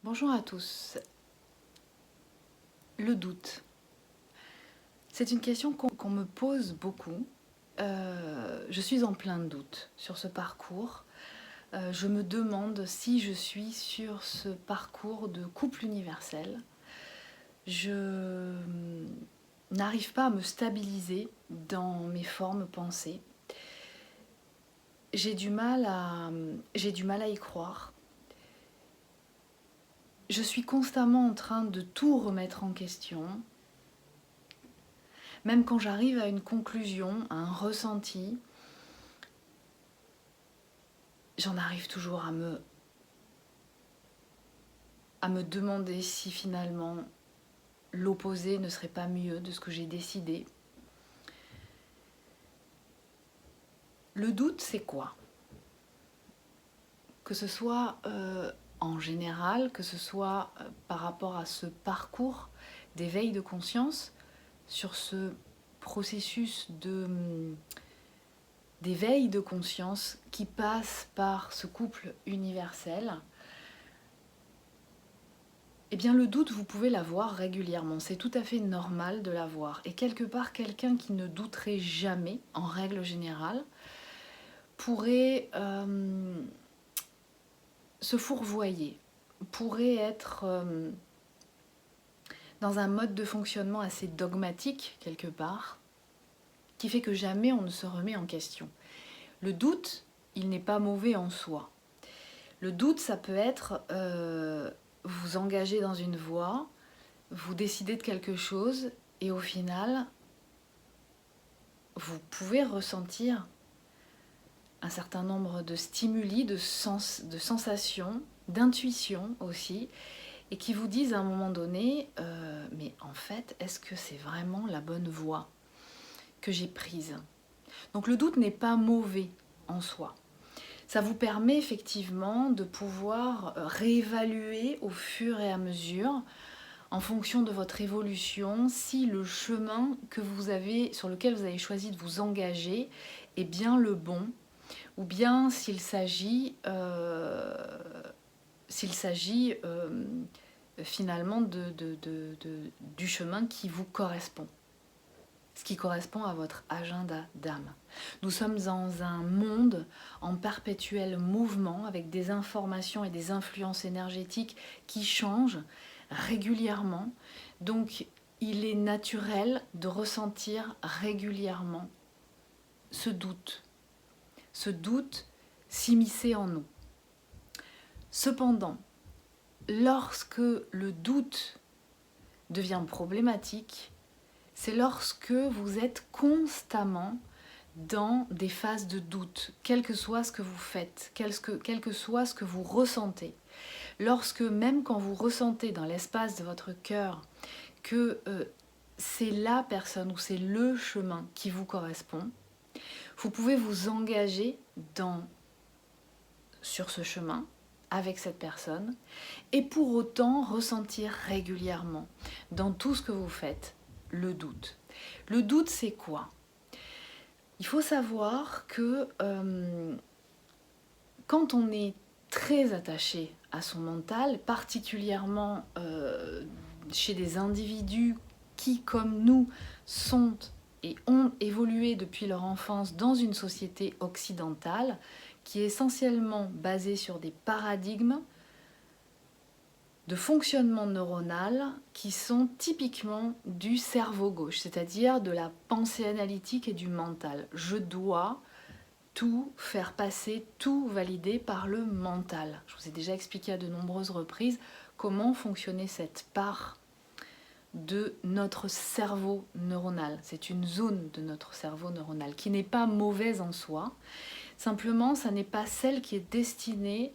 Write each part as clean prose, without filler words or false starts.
Bonjour à tous. Le doute. C'est une question qu'on me pose beaucoup. Je suis en plein doute sur ce parcours. Je me demande si je suis sur ce parcours de couple universel. Je n'arrive pas à me stabiliser dans mes formes pensées. J'ai du mal à y croire. Je suis constamment en train de tout remettre en question. Même quand j'arrive à une conclusion, à un ressenti, j'en arrive toujours à me demander si finalement l'opposé ne serait pas mieux de ce que j'ai décidé. Le doute, c'est quoi? Que ce soit en général, que ce soit par rapport à ce parcours d'éveil de conscience, sur ce processus d'éveil de conscience qui passe par ce couple universel, eh bien le doute, vous pouvez l'avoir régulièrement. C'est tout à fait normal de l'avoir. Et quelque part, quelqu'un qui ne douterait jamais, en règle générale, pourrait se fourvoyer, pourrait être dans un mode de fonctionnement assez dogmatique, quelque part, qui fait que jamais on ne se remet en question. Le doute, il n'est pas mauvais en soi. Le doute, ça peut être vous engager dans une voie, vous décidez de quelque chose et au final, vous pouvez ressentir un certain nombre de stimuli, de sensations, d'intuition aussi, et qui vous disent à un moment donné, mais en fait, est-ce que c'est vraiment la bonne voie que j'ai prise? Donc le doute n'est pas mauvais en soi. Ça vous permet effectivement de pouvoir réévaluer au fur et à mesure, en fonction de votre évolution, si le chemin sur lequel vous avez choisi de vous engager est bien le bon, ou bien s'il s'agit finalement du chemin qui vous correspond, ce qui correspond à votre agenda d'âme. Nous sommes dans un monde en perpétuel mouvement avec des informations et des influences énergétiques qui changent régulièrement. Donc il est naturel de ressentir régulièrement ce doute s'immiscer en nous. Cependant, lorsque le doute devient problématique, c'est lorsque vous êtes constamment dans des phases de doute, quel que soit ce que vous faites, quel que soit ce que vous ressentez. Lorsque, même quand vous ressentez dans l'espace de votre cœur que c'est la personne ou c'est le chemin qui vous correspond, vous pouvez vous engager sur ce chemin avec cette personne et pour autant ressentir régulièrement dans tout ce que vous faites le doute. Le doute, c'est quoi? Il faut savoir que quand on est très attaché à son mental, particulièrement chez des individus qui, comme nous, sont et ont évolué depuis leur enfance dans une société occidentale qui est essentiellement basée sur des paradigmes de fonctionnement neuronal qui sont typiquement du cerveau gauche, c'est-à-dire de la pensée analytique et du mental. Je dois tout faire passer, tout valider par le mental. Je vous ai déjà expliqué à de nombreuses reprises comment fonctionnait cette part de notre cerveau neuronal. C'est une zone de notre cerveau neuronal qui n'est pas mauvaise en soi. Simplement, ça n'est pas celle qui est destinée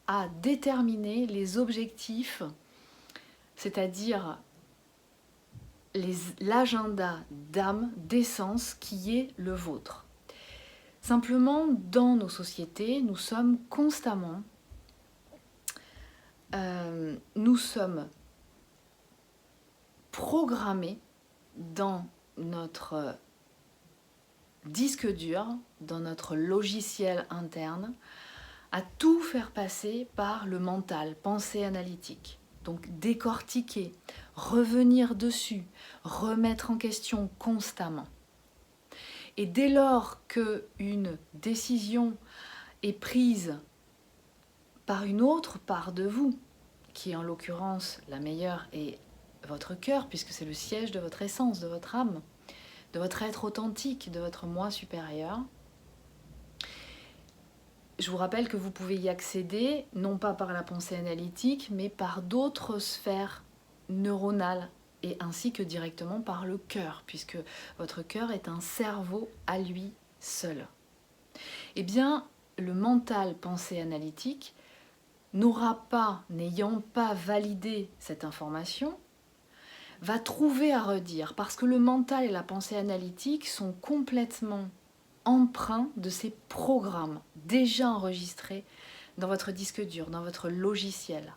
à déterminer les objectifs, c'est-à-dire l'agenda d'âme, d'essence qui est le vôtre. Simplement, dans nos sociétés, nous sommes constamment, nous sommes programmés dans notre disque dur, dans notre logiciel interne, à tout faire passer par le mental, pensée analytique. Donc décortiquer, revenir dessus, remettre en question constamment. Et dès lors qu'une décision est prise par une autre part de vous, qui en l'occurrence la meilleure est votre cœur, puisque c'est le siège de votre essence, de votre âme, de votre être authentique, de votre moi supérieur, je vous rappelle que vous pouvez y accéder, non pas par la pensée analytique, mais par d'autres sphères neuronales, et ainsi que directement par le cœur, puisque votre cœur est un cerveau à lui seul. Eh bien, le mental pensée analytique n'aura pas, n'ayant pas validé cette information, va trouver à redire, parce que le mental et la pensée analytique sont complètement empreints de ces programmes déjà enregistrés dans votre disque dur, dans votre logiciel.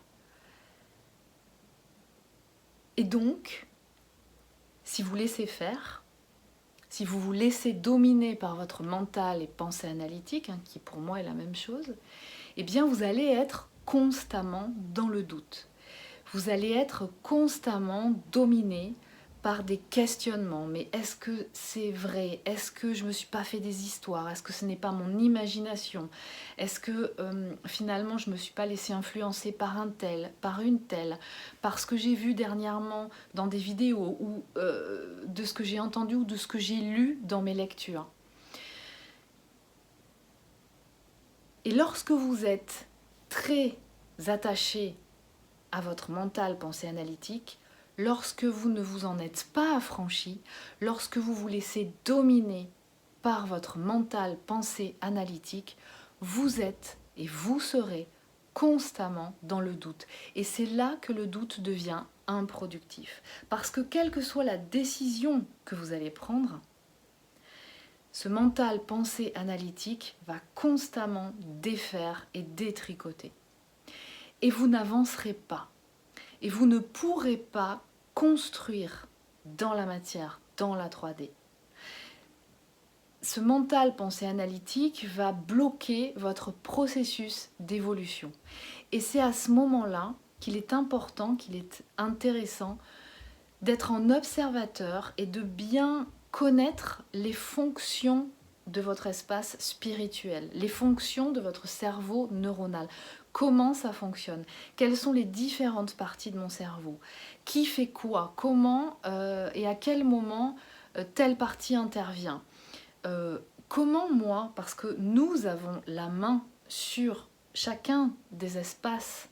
Et donc, si vous laissez faire, si vous vous laissez dominer par votre mental et pensée analytique, qui pour moi est la même chose, eh bien vous allez être constamment dans le doute. Vous allez être constamment dominé par des questionnements. Mais est-ce que c'est vrai? Est-ce que je ne me suis pas fait des histoires? Est-ce que ce n'est pas mon imagination? Est-ce que finalement je ne me suis pas laissé influencer par un tel, par une telle, par ce que j'ai vu dernièrement dans des vidéos ou de ce que j'ai entendu ou de ce que j'ai lu dans mes lectures? Et lorsque vous êtes très attaché à votre mental pensée analytique, lorsque vous ne vous en êtes pas affranchi, lorsque vous vous laissez dominer par votre mental pensée analytique, vous êtes et vous serez constamment dans le doute. Et c'est là que le doute devient improductif. Parce que quelle que soit la décision que vous allez prendre, ce mental pensée analytique va constamment défaire et détricoter. Et vous n'avancerez pas. Et vous ne pourrez pas construire dans la matière, dans la 3D. Ce mental pensée analytique va bloquer votre processus d'évolution. Et c'est à ce moment-là qu'il est important, qu'il est intéressant d'être en observateur et de bien connaître les fonctions de votre espace spirituel, les fonctions de votre cerveau neuronal. Comment ça fonctionne? Quelles sont les différentes parties de mon cerveau? Qui fait quoi? Comment et à quel moment telle partie intervient? Comment moi, parce que nous avons la main sur chacun des espaces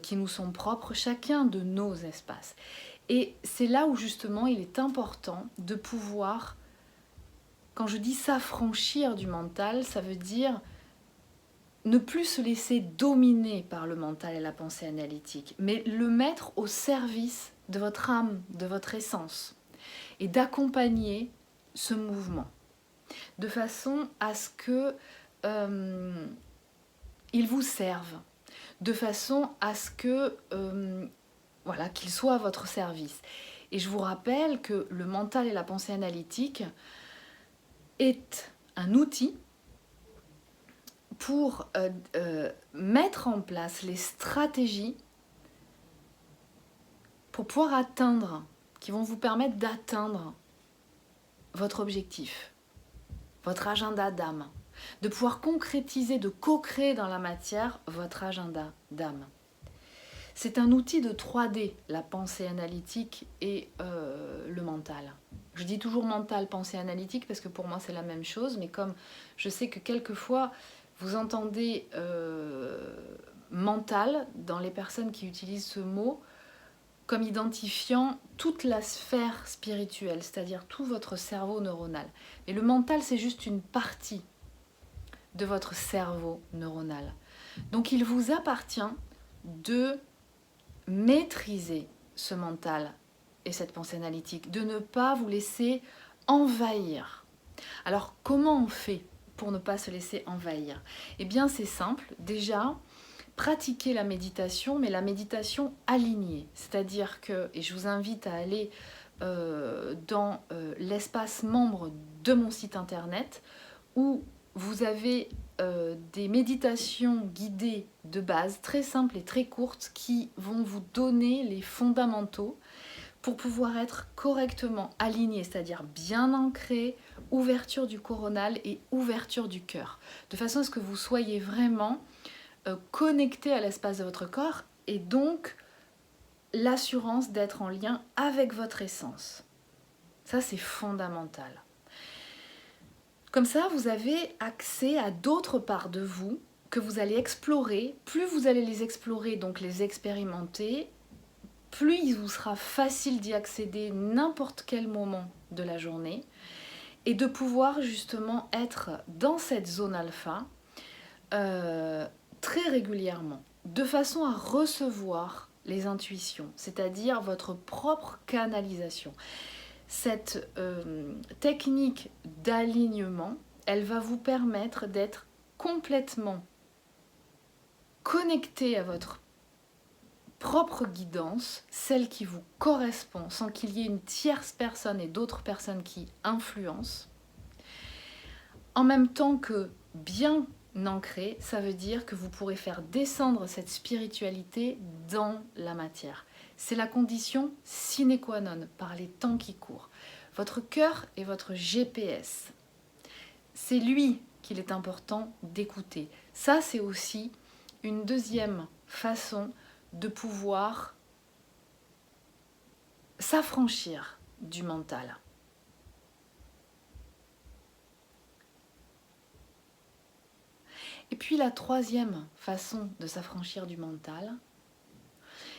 qui nous sont propres, chacun de nos espaces. Et c'est là où justement il est important de pouvoir, quand je dis s'affranchir du mental, ça veut dire ne plus se laisser dominer par le mental et la pensée analytique, mais le mettre au service de votre âme, de votre essence, et d'accompagner ce mouvement, de façon à ce que il vous serve, de façon à ce que voilà, qu'il soit à votre service. Et je vous rappelle que le mental et la pensée analytique est un outil pour mettre en place les stratégies pour pouvoir atteindre, qui vont vous permettre d'atteindre votre objectif, votre agenda d'âme, de pouvoir concrétiser, de co-créer dans la matière votre agenda d'âme. C'est un outil de 3D, la pensée analytique et le mental. Je dis toujours mental, pensée analytique, parce que pour moi c'est la même chose, mais comme je sais que quelquefois vous entendez mental dans les personnes qui utilisent ce mot comme identifiant toute la sphère spirituelle, c'est-à-dire tout votre cerveau neuronal. Mais le mental, c'est juste une partie de votre cerveau neuronal. Donc il vous appartient de maîtriser ce mental et cette pensée analytique, de ne pas vous laisser envahir. Alors comment on fait pour ne pas se laisser envahir? Eh bien c'est simple, déjà pratiquer la méditation, mais la méditation alignée, c'est-à-dire que, et je vous invite à aller dans l'espace membre de mon site internet où vous avez des méditations guidées de base, très simples et très courtes, qui vont vous donner les fondamentaux pour pouvoir être correctement aligné, c'est-à-dire bien ancré, ouverture du coronal et ouverture du cœur, de façon à ce que vous soyez vraiment connecté à l'espace de votre corps et donc l'assurance d'être en lien avec votre essence. Ça, c'est fondamental. Comme ça, vous avez accès à d'autres parts de vous que vous allez explorer. Plus vous allez les explorer, donc les expérimenter, plus il vous sera facile d'y accéder n'importe quel moment de la journée et de pouvoir justement être dans cette zone alpha très régulièrement, de façon à recevoir les intuitions, c'est-à-dire votre propre canalisation. Cette technique d'alignement, elle va vous permettre d'être complètement connecté à votre propre guidance, celle qui vous correspond, sans qu'il y ait une tierce personne et d'autres personnes qui influencent. En même temps que bien ancré, ça veut dire que vous pourrez faire descendre cette spiritualité dans la matière. C'est la condition sine qua non par les temps qui courent. Votre cœur est votre GPS. C'est lui qu'il est important d'écouter. Ça, c'est aussi une deuxième façon de pouvoir s'affranchir du mental. Et puis la troisième façon de s'affranchir du mental,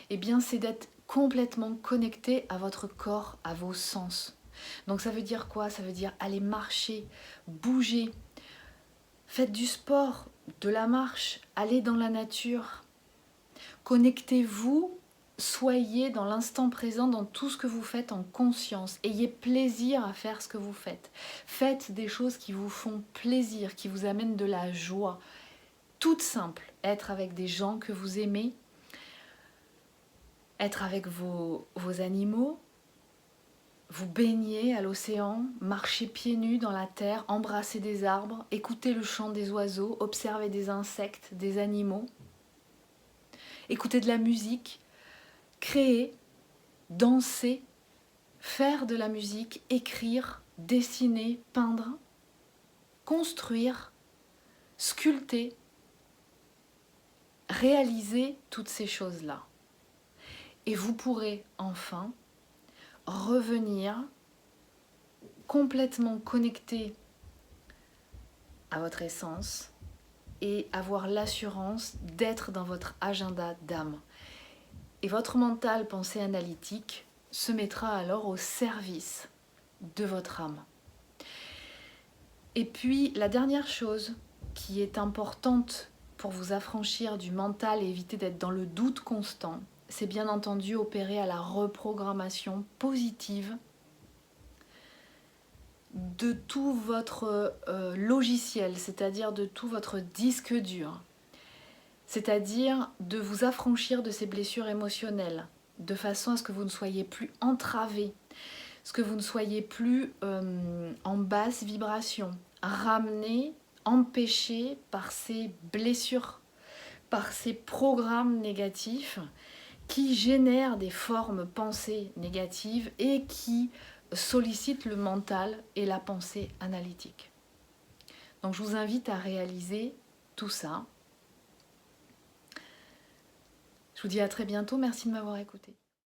eh bien, c'est d'être complètement connecté à votre corps, à vos sens. Donc ça veut dire quoi? Ça veut dire aller marcher, bouger, faites du sport, de la marche, allez dans la nature. Connectez-vous, soyez dans l'instant présent dans tout ce que vous faites en conscience. Ayez plaisir à faire ce que vous faites. Faites des choses qui vous font plaisir, qui vous amènent de la joie. Toute simple, être avec des gens que vous aimez, être avec vos animaux, vous baigner à l'océan, marcher pieds nus dans la terre, embrasser des arbres, écouter le chant des oiseaux, observer des insectes, des animaux, écouter de la musique, créer, danser, faire de la musique, écrire, dessiner, peindre, construire, sculpter, réaliser toutes ces choses-là. Et vous pourrez enfin revenir complètement connecté à votre essence et avoir l'assurance d'être dans votre agenda d'âme. Et votre mental, pensée analytique, se mettra alors au service de votre âme. Et puis la dernière chose qui est importante pour vous affranchir du mental et éviter d'être dans le doute constant, c'est bien entendu opérer à la reprogrammation positive de tout votre logiciel, c'est-à-dire de tout votre disque dur, c'est-à-dire de vous affranchir de ces blessures émotionnelles, de façon à ce que vous ne soyez plus entravé, ce que vous ne soyez plus en basse vibration, ramené, empêché par ces blessures, par ces programmes négatifs qui génèrent des formes pensées négatives et qui sollicitent le mental et la pensée analytique. Donc je vous invite à réaliser tout ça. Je vous dis à très bientôt, merci de m'avoir écouté.